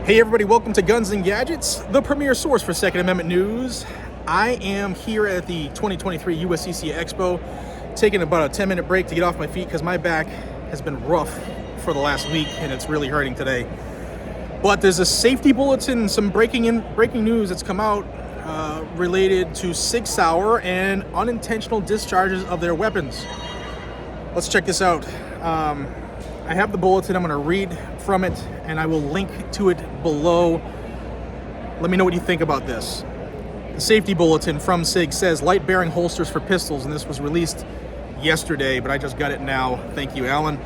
Hey everybody, welcome to Guns and Gadgets, the premier source for Second Amendment news. I am here at the 2023 USCC Expo, taking about a 10-minute break to get off my feet because my back has been rough for the last week and it's really hurting today. But there's a safety bulletin, some breaking news that's come out related to SIG Sauer and unintentional discharges of their weapons. Let's check this out. I have the bulletin. I'm going to read from it, and I will link to it below. Let me know what you think about this. The safety bulletin from SIG says light-bearing holsters for pistols, and this was released yesterday, but I just got it now. Thank you, Alan.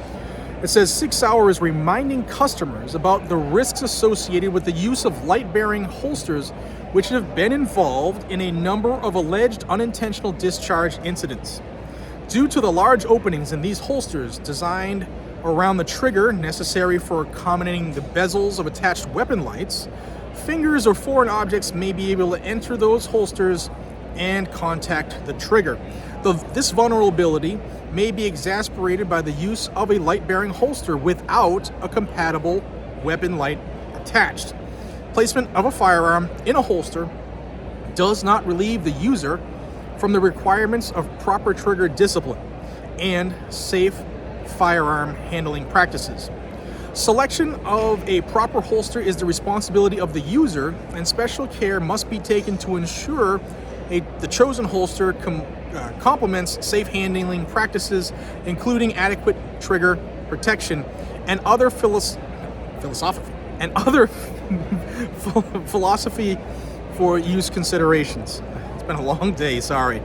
It says SIG Sauer is reminding customers about the risks associated with the use of light-bearing holsters, which have been involved in a number of alleged unintentional discharge incidents. Due to the large openings in these holsters designed around the trigger necessary for accommodating the bezels of attached weapon lights, fingers or foreign objects may be able to enter those holsters and contact the trigger. This vulnerability may be exacerbated by the use of a light-bearing holster without a compatible weapon light attached. Placement of a firearm in a holster does not relieve the user from the requirements of proper trigger discipline and safe firearm handling practices. Selection of a proper holster is the responsibility of the user, and special care must be taken to ensure the chosen holster complements safe handling practices, including adequate trigger protection and other philosophy for use considerations. It's been a long day, sorry.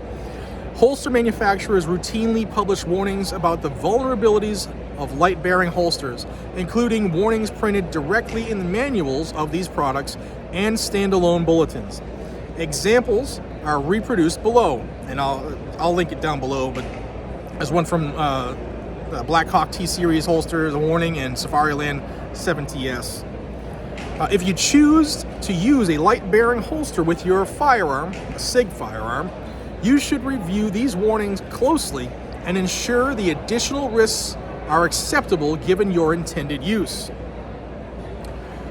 Holster manufacturers routinely publish warnings about the vulnerabilities of light-bearing holsters, including warnings printed directly in the manuals of these products and standalone bulletins. Examples are reproduced below, and I'll link it down below, but there's one from the Black Hawk T-Series holsters, a warning, and Safariland 7TS. If you choose to use a light-bearing holster with your firearm, a SIG firearm, you should review these warnings closely and ensure the additional risks are acceptable given your intended use.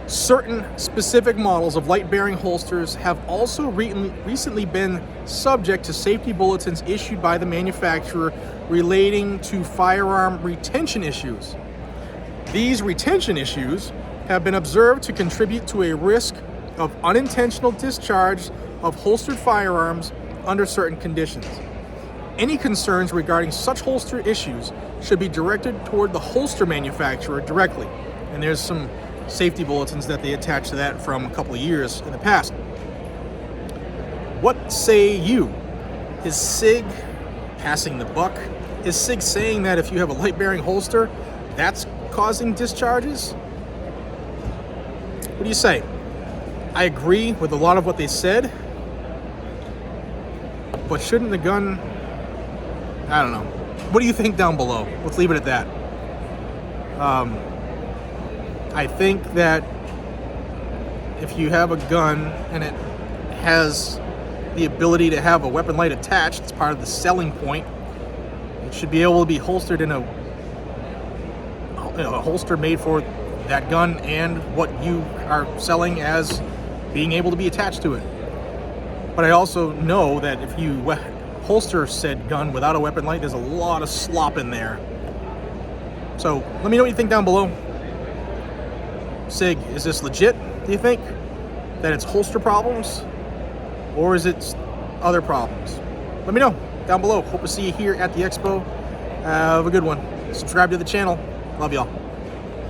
Certain specific models of light-bearing holsters have also recently been subject to safety bulletins issued by the manufacturer relating to firearm retention issues. These retention issues have been observed to contribute to a risk of unintentional discharge of holstered firearms under certain conditions. Any concerns regarding such holster issues should be directed toward the holster manufacturer directly. And there's some safety bulletins that they attach to that from a couple of years in the past. What say you? Is SIG passing the buck? Is SIG saying that if you have a light-bearing holster, that's causing discharges? What do you say? I agree with a lot of what they said, but shouldn't the gun, I don't know. What do you think down below? Let's leave it at that. I think that if you have a gun and it has the ability to have a weapon light attached, it's part of the selling point. It should be able to be holstered in a holster made for that gun and what you are selling as being able to be attached to it. But I also know that if you holster said gun without a weapon light, there's a lot of slop in there. So let me know what you think down below. SIG, is this legit, do you think? That it's holster problems? Or is it other problems? Let me know down below. Hope to see you here at the expo. Have a good one. Subscribe to the channel. Love y'all.